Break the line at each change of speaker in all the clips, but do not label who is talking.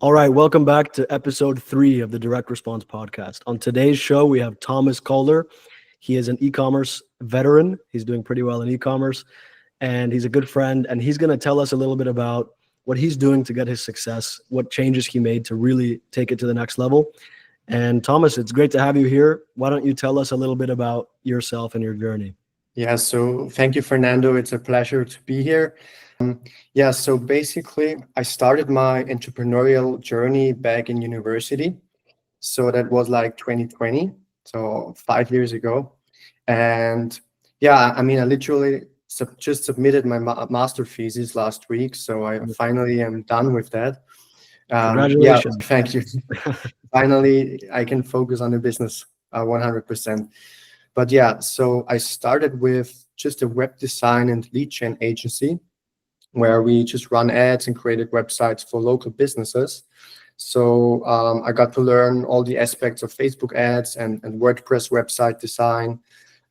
All right, welcome back to episode 3 of the Direct Response podcast. On today's show, we have Thomas Koller. He is an e-commerce veteran. He's doing pretty well in e-commerce, and he's a good friend. And he's going to tell us a little bit about what he's doing to get his success, what changes he made to really take it to the next level. And Thomas, it's great to have you here. Why don't you tell us a little bit about yourself and your journey?
Yeah, so thank you, Fernando. It's a pleasure to be here. So basically, I started my entrepreneurial journey back in university. So that was like 2020, so 5 years ago. And I literally just submitted my master thesis last week. So I finally am done with that.
Congratulations.
Thank you. Finally, I can focus on the business 100%. But so I started with just a web design and lead gen agency where we just run ads and created websites for local businesses. So I got to learn all the aspects of Facebook ads and WordPress website design.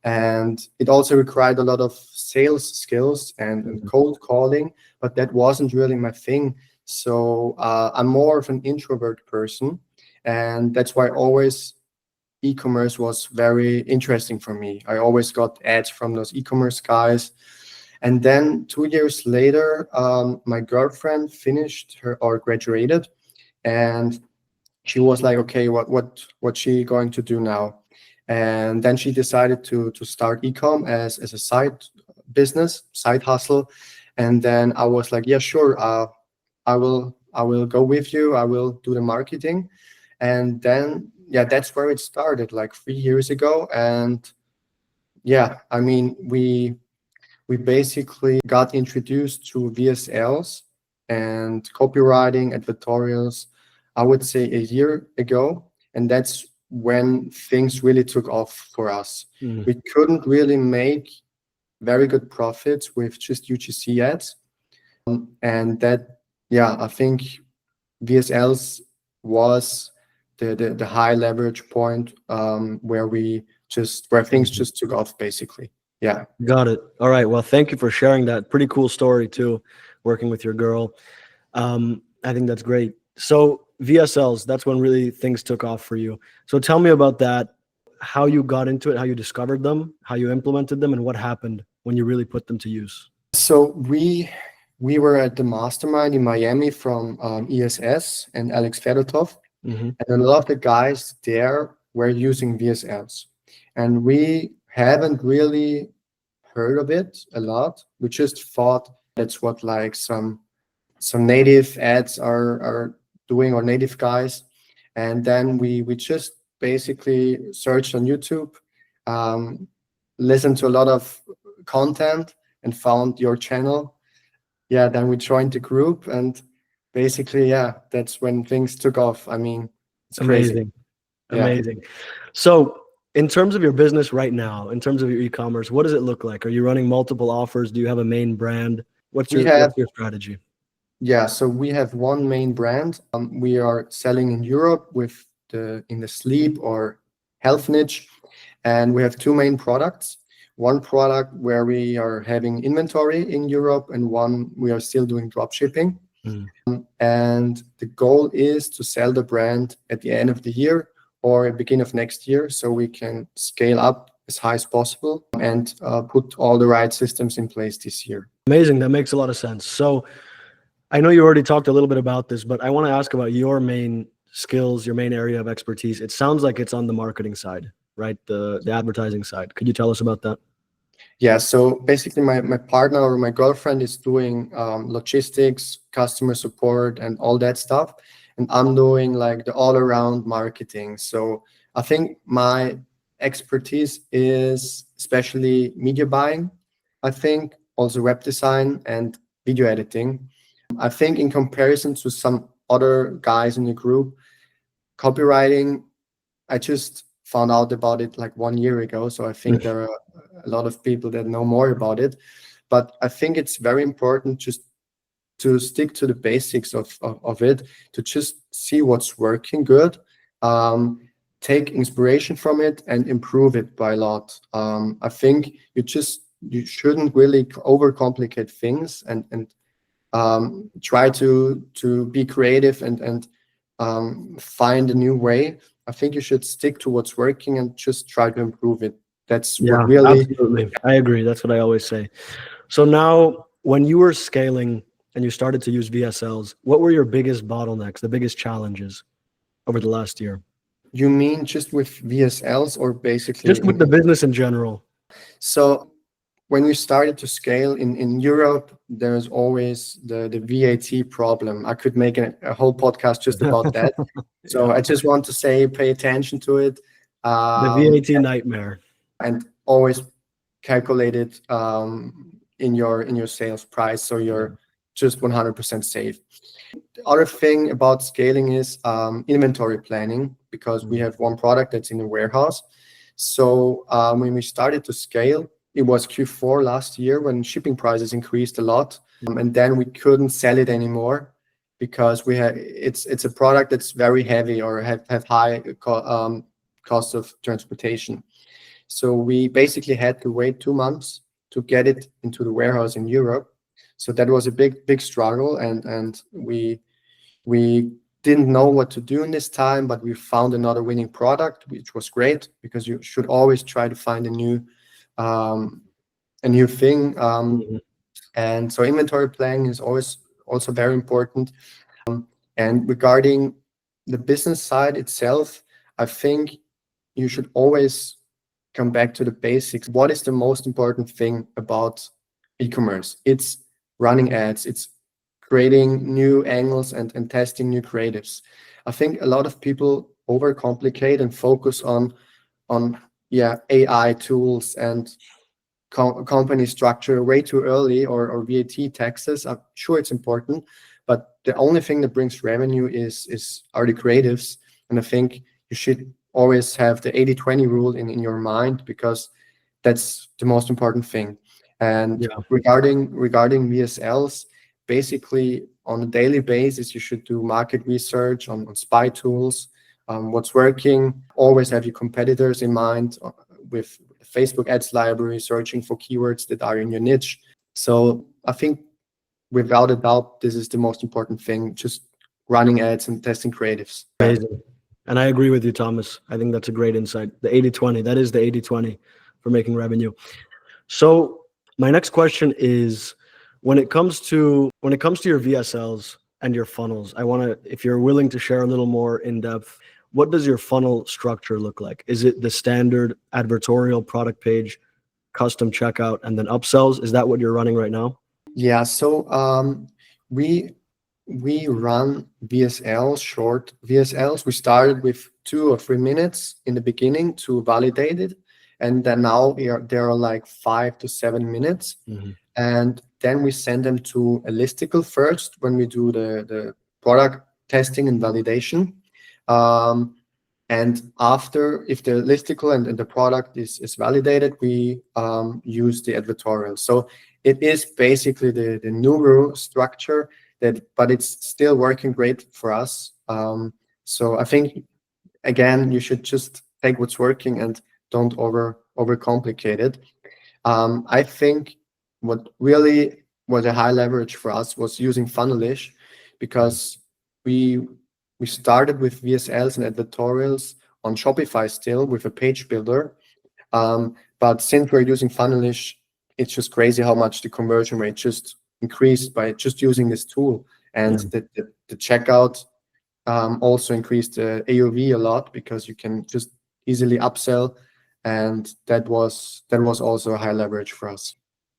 And it also required a lot of sales skills and cold calling, but that wasn't really my thing. So I'm more of an introvert person. And that's why e-commerce was very interesting for me. I always got ads from those e-commerce guys. And then 2 years later, my girlfriend graduated, and she was like, okay, what's she going to do now? And then she decided to start Ecom as a side business, side hustle. And then I was like, yeah, sure, I will go with you. I will do the marketing. And then that's where it started, like 3 years ago. And we basically got introduced to VSLs and copywriting, advertorials, I would say a year ago. And that's when things really took off for us. We couldn't really make very good profits with just UGC ads. And that, I think VSLs was the high leverage point where things just took off, basically. Yeah.
Got it. All right. Well, thank you for sharing that. Pretty cool story too, working with your girl. I think that's great. So VSLs, that's when really things took off for you. So tell me about that, how you got into it, how you discovered them, how you implemented them, and what happened when you really put them to use.
So we were at the mastermind in Miami from ESS and Alex Fedotov. And a lot of the guys there were using VSLs. And we haven't really heard of it a lot. We just thought that's what like some native ads are doing, or native guys. And then we just basically searched on YouTube, listened to a lot of content and found your channel. Then we joined the group, and basically, that's when things took off. I mean, it's
amazing.
Crazy.
Amazing. So in terms of your business right now, in terms of your e-commerce, what does it look like? Are you running multiple offers? Do you have a main brand? What's your strategy?
So we have one main brand. We are selling in Europe in the sleep or health niche. And we have two main products. One product where we are having inventory in Europe, and one we are still doing drop shipping. And the goal is to sell the brand at the end of the year or at the beginning of next year, so we can scale up as high as possible and put all the right systems in place this year.
Amazing. That makes a lot of sense. So I know you already talked a little bit about this, but I want to ask about your main skills, your main area of expertise. It sounds like it's on the marketing side, right? The advertising side. Could you tell us about that?
So basically my partner or my girlfriend is doing logistics, customer support, and all that stuff. And I'm doing like the all-around marketing. So I think my expertise is especially media buying. I think also web design and video editing. I think in comparison to some other guys in the group, copywriting, I just found out about it like 1 year ago. So I think there are a lot of people that know more about it. But I think it's very important just to stick to the basics of it, to just see what's working good, take inspiration from it and improve it by a lot. I think you shouldn't really overcomplicate things and try to be creative and find a new way. I think you should stick to what's working and just try to improve it. That's what
Yeah,
really.
absolutely. I agree. That's what I always say. So now, when you were scaling and you started to use VSLs, what were your biggest bottlenecks, the biggest challenges over the last year?
You mean just with VSLs or basically
Just with the business in general.
So when we started to scale in Europe, there's always the VAT problem. I could make a whole podcast just about that. So
Yeah.
I just want to say, pay attention to it.
The VAT nightmare.
And always calculate it in your sales price, so you're just 100% safe. The other thing about scaling is inventory planning, because we have one product that's in a warehouse. So when we started to scale, it was Q4 last year when shipping prices increased a lot, and then we couldn't sell it anymore because it's a product that's very heavy or have high cost of transportation. So we basically had to wait 2 months to get it into the warehouse in Europe. So that was a big struggle, and we didn't know what to do in this time, but we found another winning product, which was great, because you should always try to find a new thing. And so inventory planning is always also very important. And regarding the business side itself, I think you should always come back to the basics. What is the most important thing about e-commerce? It's running ads. It's creating new angles and testing new creatives. I think a lot of people overcomplicate and focus on AI tools and company structure way too early, or VAT taxes. I'm sure it's important, but the only thing that brings revenue are the creatives. And I think you should always have the 80-20 rule in your mind, because that's the most important thing. And regarding VSLs, basically on a daily basis, you should do market research on spy tools, what's working. Always have your competitors in mind with Facebook ads library, searching for keywords that are in your niche. So I think without a doubt, this is the most important thing, just running ads and testing creatives.
Amazing. And I agree with you, Thomas. I think that's a great insight. The 80-20, that is the 80-20 for making revenue. So my next question is, when it comes to your VSLs and your funnels, I want to, if you're willing to share a little more in depth, what does your funnel structure look like? Is it the standard advertorial product page, custom checkout, and then upsells? Is that what you're running right now?
Yeah. So we run VSLs, short VSLs. We started with 2 or 3 minutes in the beginning to validate it, and then now there are like 5 to 7 minutes. And then we send them to a listicle first when we do the product testing and validation. And after, if the listicle and the product is validated, we use the advertorial. So it is basically the Nuru structure, but it's still working great for us. So I think, again, you should just take what's working and don't overcomplicate it. I think what really was a high leverage for us was using Funnelish, because we started with VSLs and advertorials on Shopify still with a page builder. But since we're using Funnelish, it's just crazy how much the conversion rate just increased by just using this tool. And the checkout also increased the AOV a lot, because you can just easily upsell. And that was also a high leverage for us.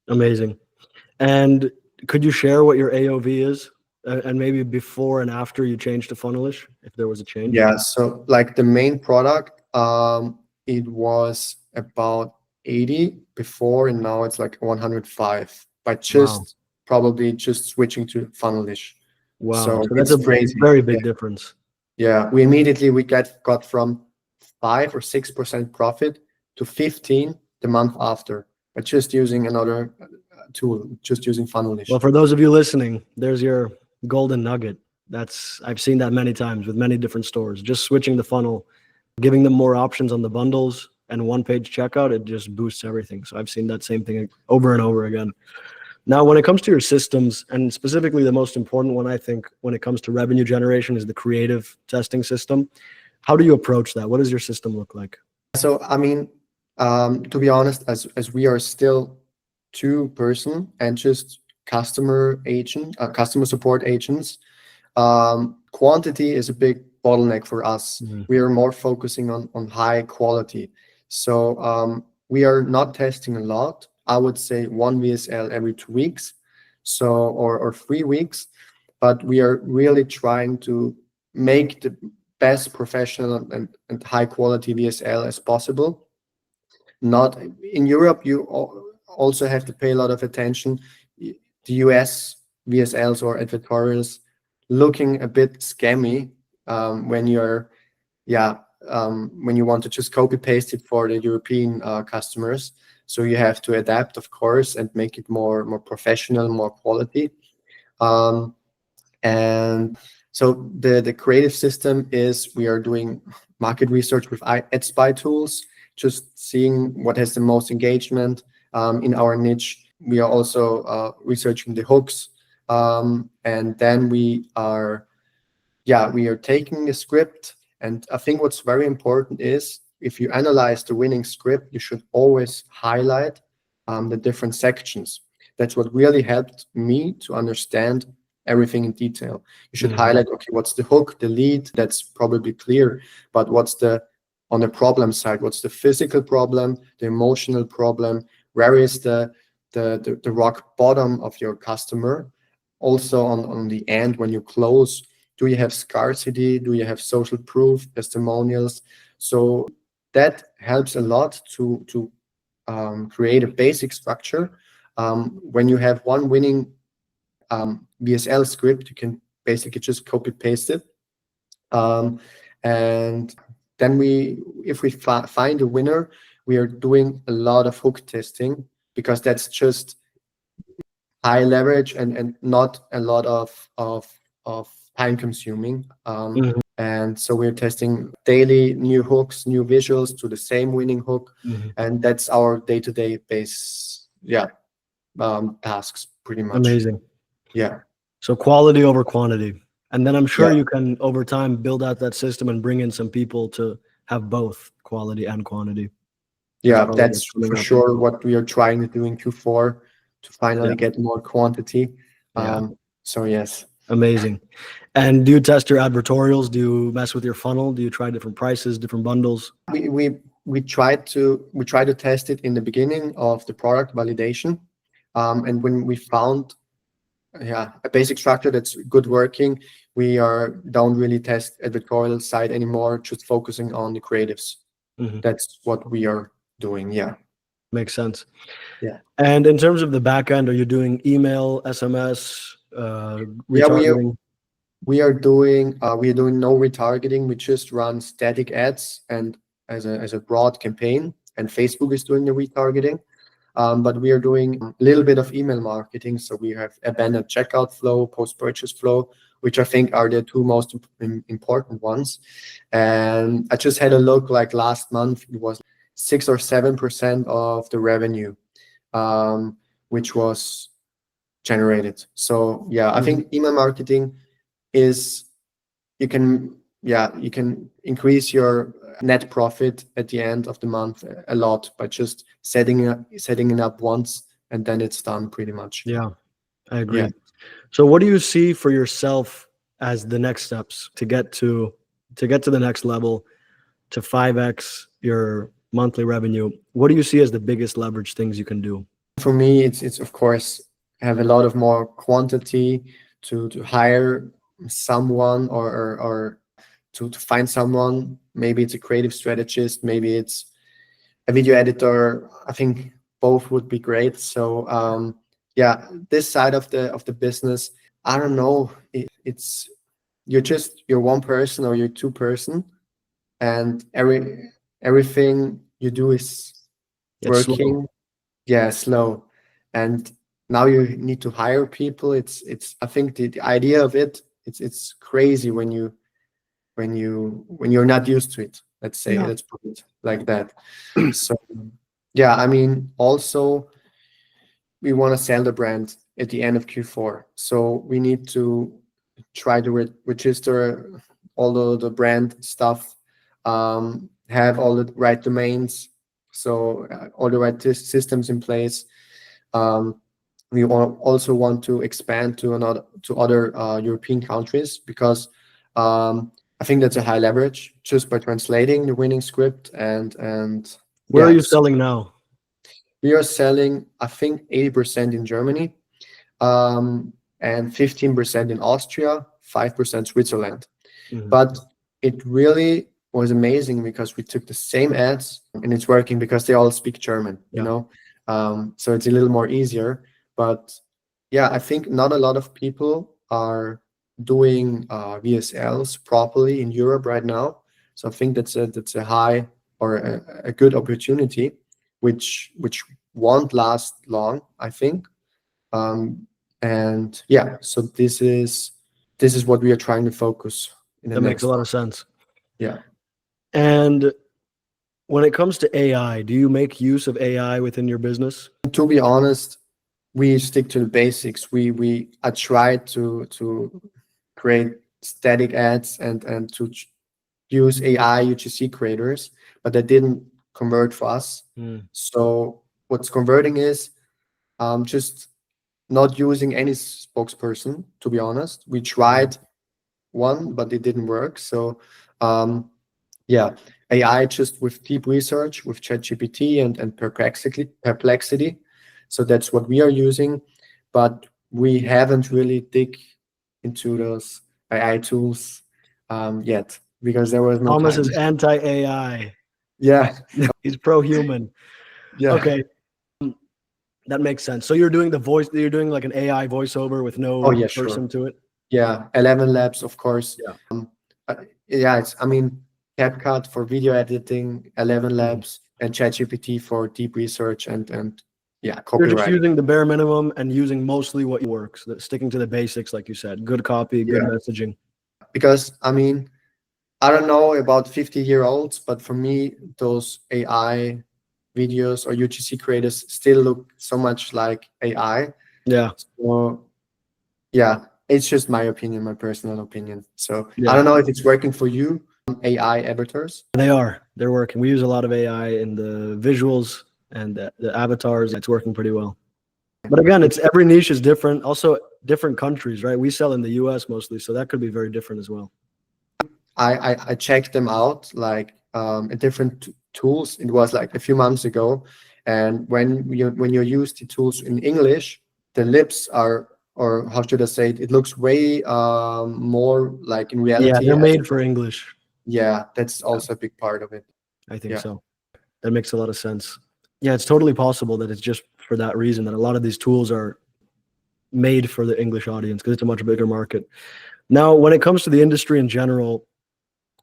Amazing. And could you share what your AOV is? And maybe before and after you changed to Funnelish, if there was a change?
Yeah, so like the main product, it was about 80 before, and now it's like 105 by probably just switching to Funnelish.
Wow,
So
that's
it's crazy.
Very big difference.
Yeah, we immediately got from 5 or 6% profit to 15 the month after, but just using another tool, just using Funnelish.
Well, for those of you listening, there's your golden nugget. I've seen that many times with many different stores. Just switching the funnel, giving them more options on the bundles and one-page checkout, it just boosts everything. So I've seen that same thing over and over again. Now, when it comes to your systems, and specifically the most important one, I think, when it comes to revenue generation is the creative testing system. How do you approach that? What does your system look like?
So, I mean, to be honest, as we are still two-person and just customer support agents, quantity is a big bottleneck for us. We are more focusing on high quality. So we are not testing a lot. I would say one VSL every 2 weeks, so or 3 weeks, but we are really trying to make the best professional and high quality VSL as possible. Not in Europe, you also have to pay a lot of attention. The US VSLs or advertorials looking a bit scammy when you're, when you want to just copy paste it for the European customers. So you have to adapt, of course, and make it more professional, more quality. And so the creative system is we are doing market research with ad spy tools, just seeing what has the most engagement in our niche. We are also researching the hooks, and then we are taking the script. And I think what's very important is if you analyze the winning script, you should always highlight the different sections. That's what really helped me to understand everything in detail. You should highlight, okay, what's the hook, the lead, that's probably clear, but what's on the problem side, what's the physical problem, the emotional problem, where is the rock bottom of your customer? Also on the end, when you close, do you have scarcity? Do you have social proof, testimonials? So that helps a lot to create a basic structure. When you have one winning VSL script, you can basically just copy paste it. And then if we find a winner, we are doing a lot of hook testing, because that's just high leverage and not a lot of time consuming. And so we're testing daily new hooks, new visuals to the same winning hook. And that's our day-to-day base, tasks pretty much.
Amazing.
Yeah.
So quality over quantity. And then I'm sure
Yeah.
you can, over time, build out that system and bring in some people to have both quality and quantity.
Yeah,
probably
that's
what's coming
for
up.
sure what we are trying to do in Q4 to finally get more quantity. So yes.
Amazing. And do you test your advertorials? Do you mess with your funnel? Do you try different prices, different bundles?
We try to test it in the beginning of the product validation, and when we found a basic structure that's good working, we don't really test advertorial side anymore, just focusing on the creatives. That's what we are doing. Yeah,
makes sense.
Yeah.
And in terms of the back end, are you doing email, SMS, retargeting?
We are doing no retargeting. We just run static ads and as a broad campaign, and Facebook is doing the retargeting. But we are doing a little bit of email marketing. So we have abandoned checkout flow, post-purchase flow, which I think are the two most important ones. And I just had a look, like last month, it was 6 or 7% of the revenue, which was generated. So yeah, I think email marketing is, you can increase your net profit at the end of the month a lot by just setting it up once, and then it's done pretty much.
Yeah, I agree. So what do you see for yourself as the next steps to get to the next level, to 5x your monthly revenue? What do you see as the biggest leverage things you can do?
For me, it's of course have a lot of more quantity to hire someone or to find someone. Maybe it's a creative strategist, maybe it's a video editor. I think both would be great. So this side of the business, I don't know, it's you're one person or you're two person, and everything you do is working slow, and now you need to hire people. It's I think the idea of it's crazy when you're not used to it. Let's put it like that. So I mean, also we want to sell the brand at the end of Q4. So we need to try to register all the brand stuff, have all the right domains, so all the right systems in place. We also want to expand to other European countries, because I think that's a high leverage just by translating the winning script. And
Where are you selling now?
we are selling, I think, 80% in Germany, and 15% in Austria, 5% Switzerland.
Mhm.
But it really was amazing because we took the same ads and it's working because they all speak German, you
Yeah.
know. So it's a little more easier. But yeah, I think not a lot of people are doing VSLs properly in Europe right now. So I think that's a high, or a good opportunity, which won't last long, I think. And yeah, so this is what we are trying to focus in the
That makes
next.
a lot of sense.
Yeah.
And when it comes to AI, do you make use of AI within your business?
To be honest, we stick to the basics. I tried to create static ads and to use AI UGC creators, but that didn't convert for us. So what's converting is just not using any spokesperson, to be honest. We tried one, but it didn't work. So yeah, AI just with deep research with ChatGPT and perplexity. So that's what we are using, but we haven't really dig into those AI tools yet, because there was no
Thomas
time.
is anti-AI.
Yeah.
He's pro-human.
Yeah.
Okay, that makes sense. So you're doing you're doing like an AI voiceover with no
Oh yeah,
person
sure.
to it?
Yeah, 11 Labs, of course.
Yeah.
Yeah, I mean, CapCut for video editing, 11 Labs, and ChatGPT for deep research and yeah,
You're just
copywriting.
using the bare minimum and using mostly what works, sticking to the basics, like you said, good copy, good
Yeah.
messaging.
Because I mean, I don't know about 50-year-olds, but for me, those AI videos or UGC creators still look so much like AI.
Yeah.
So yeah, it's just my opinion, my personal opinion. So
Yeah.
I don't know if it's working for you, AI avatars.
They're working. We use a lot of AI in the visuals and the avatars. It's working pretty well. But again, it's every niche is different. Also, different countries, right? We sell in the US mostly, so that could be very different as well.
I checked them out, like at different tools. It was like a few months ago, and when you use the tools in English, the lips are, or how should I say it? It looks way more like in
Yeah,
reality.
they're made for English.
Yeah, that's also a big part of it.
I think
Yeah.
so. That makes a lot of sense. Yeah, it's totally possible that it's just for that reason that a lot of these tools are made for the English audience because it's a much bigger market. Now, when it comes to the industry in general,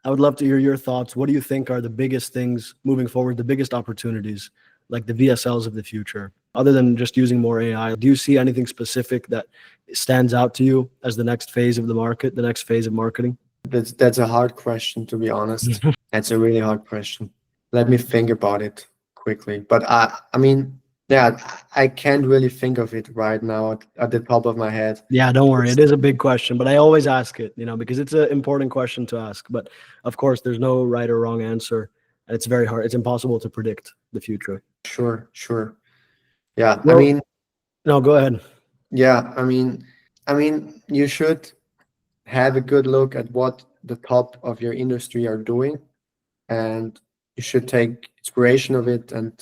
I would love to hear your thoughts. What do you think are the biggest things moving forward, the biggest opportunities, like the VSLs of the future? Other than just using more AI, do you see anything specific that stands out to you as the next phase of the market, the next phase of marketing?
That's a hard question, to be honest. That's a really hard question. Let me think about it quickly. But I mean, yeah, I can't really think of it right now at the top of my head.
Yeah, don't worry. It is a big question, but I always ask it, because it's an important question to ask. But of course, there's no right or wrong answer. And it's very hard. It's impossible to predict the future.
Sure. Yeah, I
Well,
mean,
no, go ahead.
yeah, I mean, you should have a good look at what the top of your industry are doing, and you should take inspiration of it and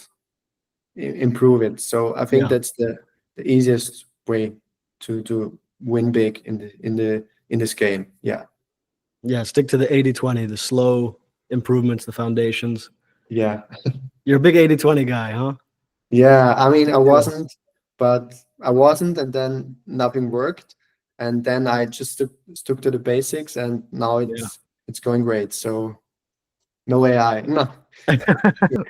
improve it. So I think
Yeah.
that's the easiest way to win big in this game. Yeah.
Yeah, stick to the 80-20, the slow improvements, the foundations.
Yeah.
You're a big 80-20 guy, huh?
Yeah. I mean,
Yeah.
I wasn't, and then nothing worked. And then I just stuck to the basics, and now
Yeah.
it's going great. So no AI. No.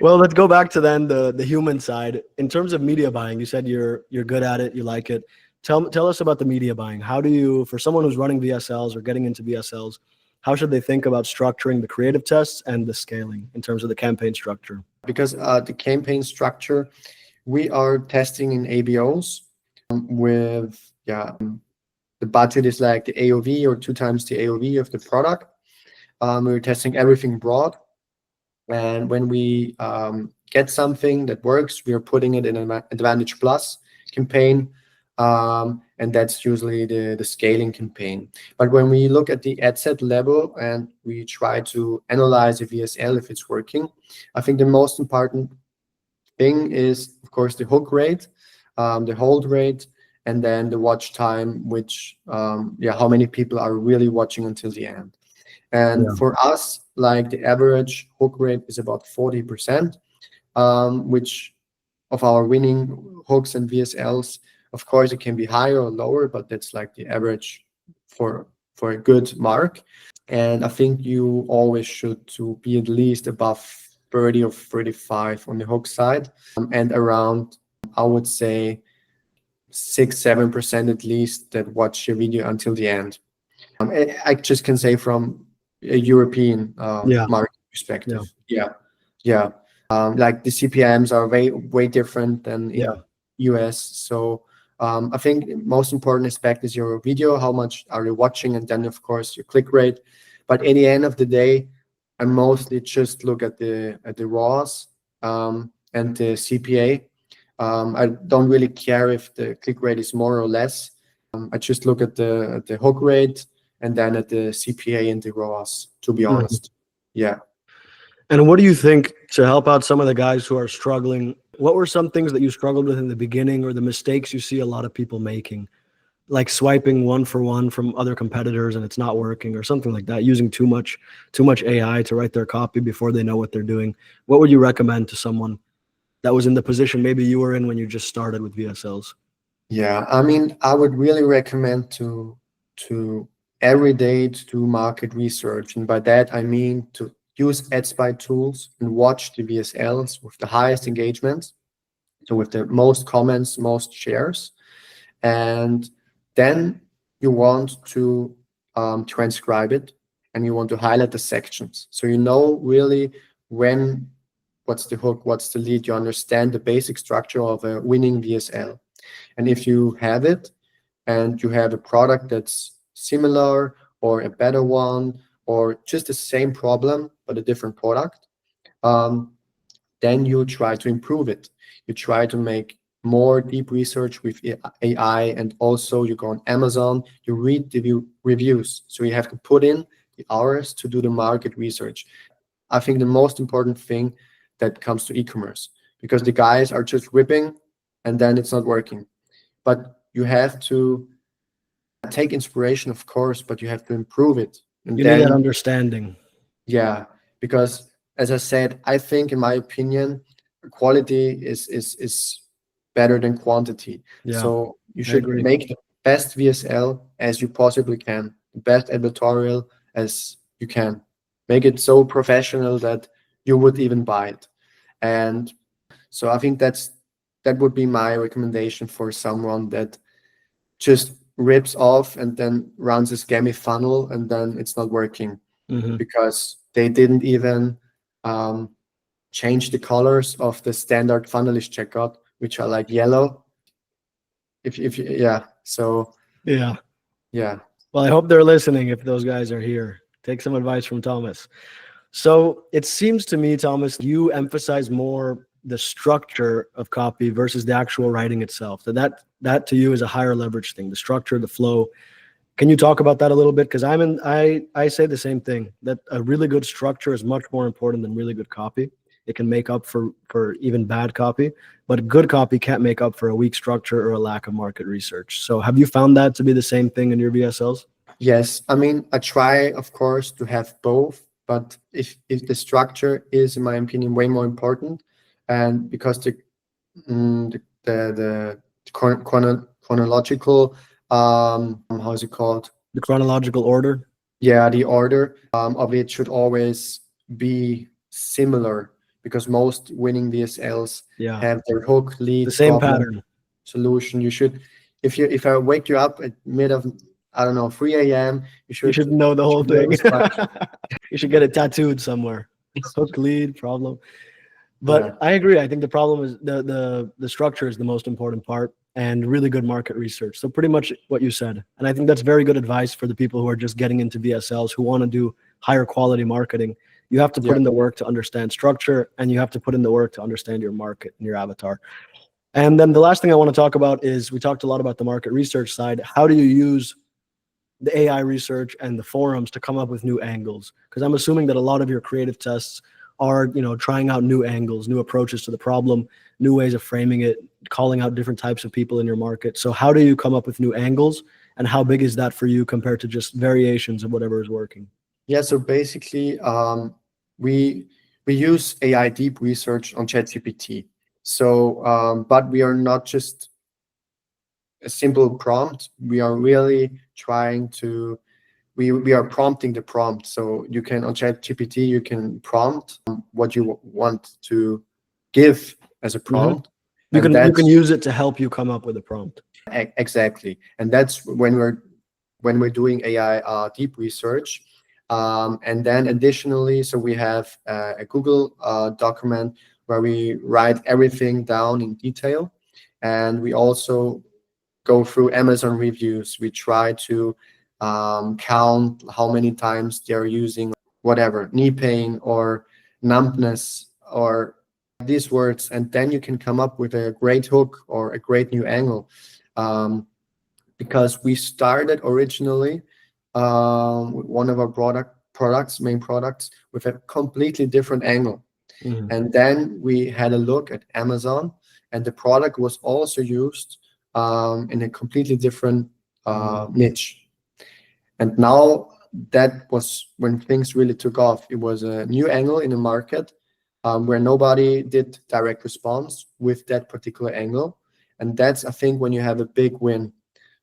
Well, let's go back to then the human side. In terms of media buying, you said you're good at it, you like it. Tell us about the media buying. How do you, for someone who's running VSLs or getting into VSLs, how should they think about structuring the creative tests and the scaling in terms of the campaign structure?
Because the campaign structure, We are testing in ABOs with, the budget is like the AOV or 2 times the AOV of the product. We're testing everything broad. And when we get something that works, we are putting it in an Advantage Plus campaign. And that's usually the scaling campaign. But when we look at the ad set level and we try to analyze a VSL if it's working, I think the most important thing is, of course, the hook rate, the hold rate, and then the watch time, which, how many people are really watching until the end. And for us, like the average hook rate is about 40%, which of our winning hooks and VSLs, of course, it can be higher or lower, but that's like the average for a good mark. And I think you always should to be at least above 30 or 35 on the hook side, and around, I would say, 6-7% at least that watch your video until the end. I just can say from a European market perspective. Like the CPMs are way different than in US. So I think the most important aspect is your video, how much are you watching, and then of course your click rate. But at the end of the day, I mostly just look at the ROAS and the CPA. I don't really care if the click rate is more or less. I just look at the hook rate and then at the CPA and the ROAS, to be honest. Yeah.
And what do you think, to help out some of the guys who are struggling, what were some things that you struggled with in the beginning, or the mistakes you see a lot of people making, like swiping one for one from other competitors and it's not working, or something like that, using too much AI to write their copy before they know what they're doing? What would you recommend to someone that was in the position maybe you were in when you just started with VSLs?
Yeah, I mean, I would really recommend to every day to do market research. And by that, I mean to use ad spy tools and watch the VSLs with the highest engagements, so with the most comments, most shares. And then you want to transcribe it, and you want to highlight the sections. So you know really what's the hook, what's the lead, you understand the basic structure of a winning VSL. And if you have it and you have a product that's similar or a better one or just the same problem but a different product, then you try to improve it. You try to make more deep research with AI, and also you go on Amazon, you read the reviews. So you have to put in the hours to do the market research. I think the most important thing that comes to e-commerce, because the guys are just ripping and then it's not working. But you have to take inspiration, of course, but you have to improve it. And
You need that understanding.
Yeah, because as I said, I think, in my opinion, quality is better than quantity.
Yeah,
So you
I
should
agree.
make the best VSL as you possibly can, the best editorial as you can. Make it so professional that you would even buy it. And so I think that would be my recommendation for someone that just rips off and then runs a scammy funnel and then it's not working because they didn't even change the colors of the standard funnelist checkout, which are like yellow.
Yeah.
Yeah.
Well, I hope they're listening if those guys are here. Take some advice from Thomas. So it seems to me, Thomas, you emphasize more the structure of copy versus the actual writing itself. That to you is a higher leverage thing, the structure, the flow. Can you talk about that a little bit? Because I say the same thing, that a really good structure is much more important than really good copy. It can make up for even bad copy, but good copy can't make up for a weak structure or a lack of market research. So have you found that to be the same thing in your VSLs?
Yes, I mean, I try, of course, to have both, but if the structure is, in my opinion, way more important, and because the chronological, how is it called?
The chronological order?
Yeah, the order of it should always be similar, because most winning VSLs have their hook, lead,
the same
problem,
pattern,
solution. You should, if I wake you up at mid of, I don't know, 3 a.m., you should
know the whole thing.
know
You should get it tattooed somewhere. Hook, lead, problem. But I agree. I think the problem is the structure is the most important part, and really good market research. So pretty much what you said. And I think that's very good advice for the people who are just getting into VSLs, who want to do higher quality marketing. You have to put in the work to understand structure, and you have to put in the work to understand your market and your avatar. And then the last thing I want to talk about is, we talked a lot about the market research side. How do you use the AI research and the forums to come up with new angles? Because I'm assuming that a lot of your creative tests are, trying out new angles, new approaches to the problem, new ways of framing it, calling out different types of people in your market. So how do you come up with new angles, and how big is that for you compared to just variations of whatever is working?
Yeah, so basically, we use AI deep research on ChatGPT. So, but we are not just a simple prompt. We are really trying to, we are prompting the prompt. So you can, on ChatGPT, you can prompt what you want to give as a prompt.
You can use it to help you come up with a prompt.
Exactly, and that's when we're doing AI deep research. And then additionally, so we have a Google document where we write everything down in detail, and we also go through Amazon reviews. We try to count how many times they're using whatever, knee pain or numbness or these words, and then you can come up with a great hook or a great new angle. Because we started originally with one of our main products with a completely different angle. And then we had a look at Amazon, and the product was also used in a completely different niche. And now that was when things really took off. It was a new angle in the market where nobody did direct response with that particular angle. And that's, I think, when you have a big win.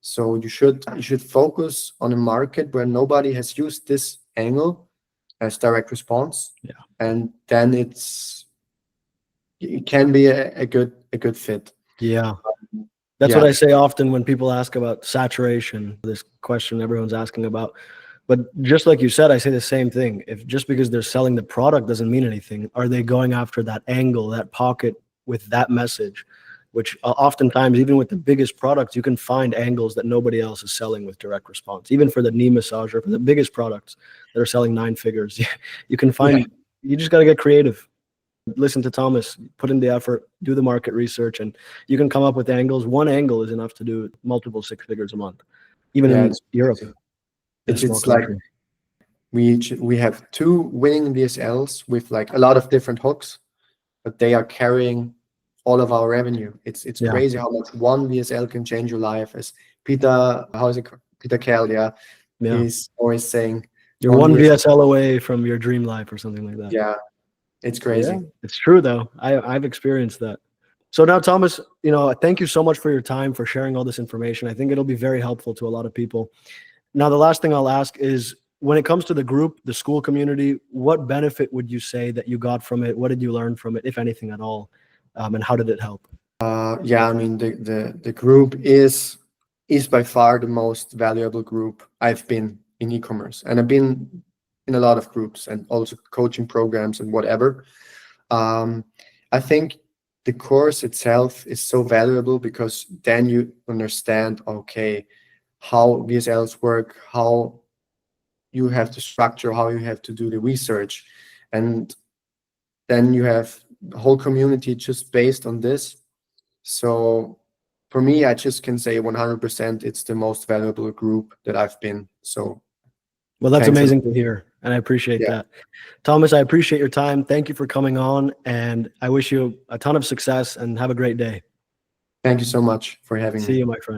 So you should focus on a market where nobody has used this angle as direct response.
Yeah.
And then it can be a good fit.
Yeah. That's what I say often when people ask about saturation, this question everyone's asking about. But just like you said, I say the same thing. If just because they're selling the product doesn't mean anything, are they going after that angle, that pocket with that message? Which oftentimes, even with the biggest products, you can find angles that nobody else is selling with direct response. Even for the knee massager, for the biggest products that are selling 9 figures, you can find, you just got to get creative. Listen to Thomas, put in the effort, do the market research, and you can come up with angles. One angle is enough to do multiple 6 figures a month, even in Europe.
It's like we have 2 winning VSLs with like a lot of different hooks, but they are carrying all of our revenue. It's crazy how much one VSL can change your life. As Peter Kell, he's always saying,
you're one VSL away from your dream life or something like that.
Yeah, it's crazy.
Yeah, it's true though. I've experienced that. So now, Thomas, thank you so much for your time, for sharing all this information. I think it'll be very helpful to a lot of people. Now, the last thing I'll ask is, when it comes to the group, the school community, what benefit would you say that you got from it? What did you learn from it, if anything at all? And how did it help?
Yeah, I mean, the group is by far the most valuable group I've been in e-commerce, and I've been in a lot of groups and also coaching programs and whatever. I think the course itself is so valuable because then you understand, okay, how VSLs work, how you have to structure, how you have to do the research, and then you have the whole community just based on this. So for me, I just can say 100% it's the most valuable group that I've been. So
well, that's amazing to hear, and I appreciate that. Thomas, I appreciate your time. Thank you for coming on, and I wish you a ton of success and have a great day.
Thank you so much for having me.
See you, my friend.